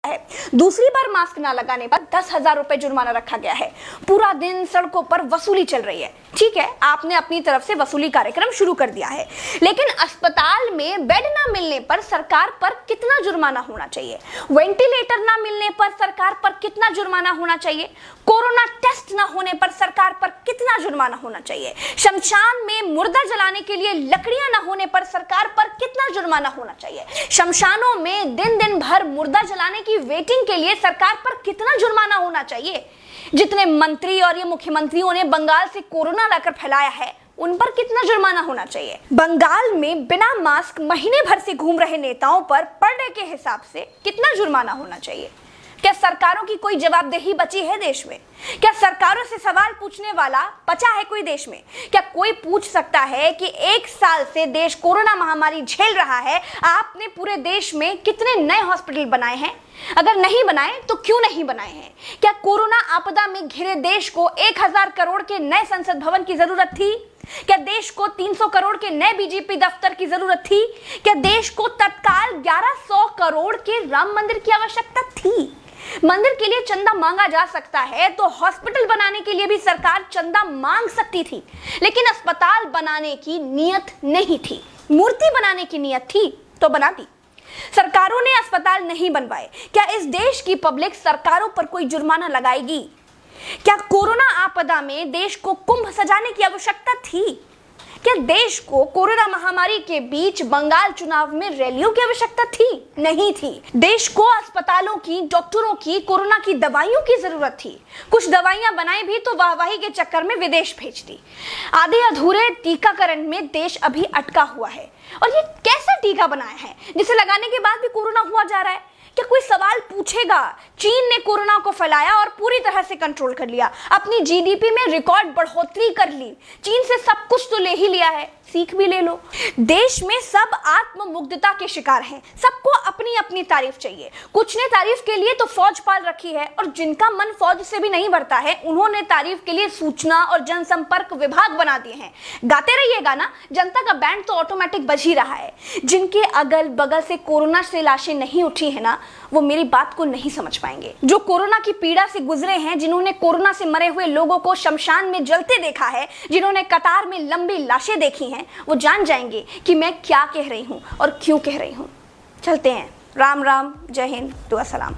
है। दूसरी बार मास्क ना लगाने पर 10,000 रुपए जुर्माना रखा गया है। पूरा दिन सड़कों पर वसूली चल रही है। ठीक है, आपने अपनी तरफ से वसूली कार्यक्रम शुरू कर दिया है, लेकिन अस्पताल में बेड ना मिलने पर सरकार पर कितना जुर्माना होना चाहिए? वेंटिलेटर ना मिलने पर सरकार पर कितना जुर्माना होना चाहिए? कोरोना टेस्ट ना होने पर सरकार पर कितना जुर्माना होना चाहिए? शमशान में मुर्दा जलाने के लिए लकड़ियां ना होने पर सरकार पर कितना जुर्माना होना चाहिए? शमशानों में दिन दिन भर मुर्दा जलाने की वेटिंग के लिए सरकार पर कितना जुर्माना होना चाहिए? जितने मंत्री और ये मुख्यमंत्रियों ने बंगाल से कोरोना लाकर फैलाया है, उन पर कितना जुर्माना होना चाहिए? बंगाल में बिना मास्क महीने भर से घूम रहे नेताओं पर पर डे के हिसाब से कितना जुर्माना होना चाहिए? क्या सरकारों की कोई जवाबदेही बची है देश में? क्या सरकारों से सवाल पूछने वाला बचा है कोई देश में? क्या कोई पूछ सकता है कि 1 साल से देश कोरोना महामारी झेल रहा है, आपने पूरे देश में कितने नए हॉस्पिटल बनाए हैं? अगर नहीं बनाए तो क्यों नहीं बनाए हैं? क्या कोरोना आपदा में घिरे देश को 1000 करोड़ के नए संसद भवन की जरूरत थी? क्या देश को 300 करोड़ के नए बीजेपी दफ्तर की जरूरत थी? क्या देश को तत्काल 1100 करोड़ के राम मंदिर की आवश्यकता थी? मंदिर के लिए चंदा मांगा जा सकता है तो हॉस्पिटल बनाने के लिए भी सरकार चंदा मांग सकती थी, लेकिन अस्पताल बनाने की नियत नहीं थी। मूर्ति बनाने की नियत थी तो बना दी। सरकारों ने अस्पताल नहीं बनवाए। क्या इस देश की पब्लिक सरकारों पर कोई जुर्माना लगाएगी? क्या कोरोना आपदा में देश को कुंभ सजाने की आवश्यकता थी? क्या देश को कोरोना महामारी के बीच बंगाल चुनाव में रैलियों की आवश्यकता थी? नहीं थी। देश को अस्पतालों की, डॉक्टरों की, कोरोना की दवाइयों की जरूरत थी। कुछ दवाइयां बनाई भी तो वाहवाही के चक्कर में विदेश भेज दी। आधे अधूरे टीकाकरण में देश अभी अटका हुआ है। और ये कैसा टीका बनाया है जिसे लगाने के बाद भी कोरोना हुआ जा रहा है? क्या कोई सवाल पूछेगा? चीन ने कोरोना को फैलाया और पूरी तरह से कंट्रोल कर लिया। अपनी जीडीपी में रिकॉर्ड बढ़ोतरी कर ली। चीन से सब कुछ तो ले ही लिया है, सीख भी ले लो। देश में सब आत्ममुग्धता के शिकार हैं। सबको अपनी अपनी तारीफ चाहिए। कुछ ने तारीफ के लिए तो फौज पाल रखी है, और जिनका मन फौज से भी नहीं भरता है, उन्होंने तारीफ के लिए सूचना और जनसंपर्क विभाग बना दिए हैं। गाते रहिएगा ना, जनता का बैंड तो ऑटोमेटिक बज ही रहा है। जिनके अगल बगल से कोरोना से लाशें नहीं उठी है ना, वो मेरी बात को नहीं समझ पाएंगे। जो कोरोना की पीड़ा से गुजरे हैं, जिन्होंने कोरोना से मरे हुए लोगों को शमशान में जलते देखा है, जिन्होंने कतार में लंबी लाशें देखी हैं, वो जान जाएंगे कि मैं क्या कह रही हूं और क्यों कह रही हूं। चलते हैं। राम राम, जय हिंद, दुआ सलाम।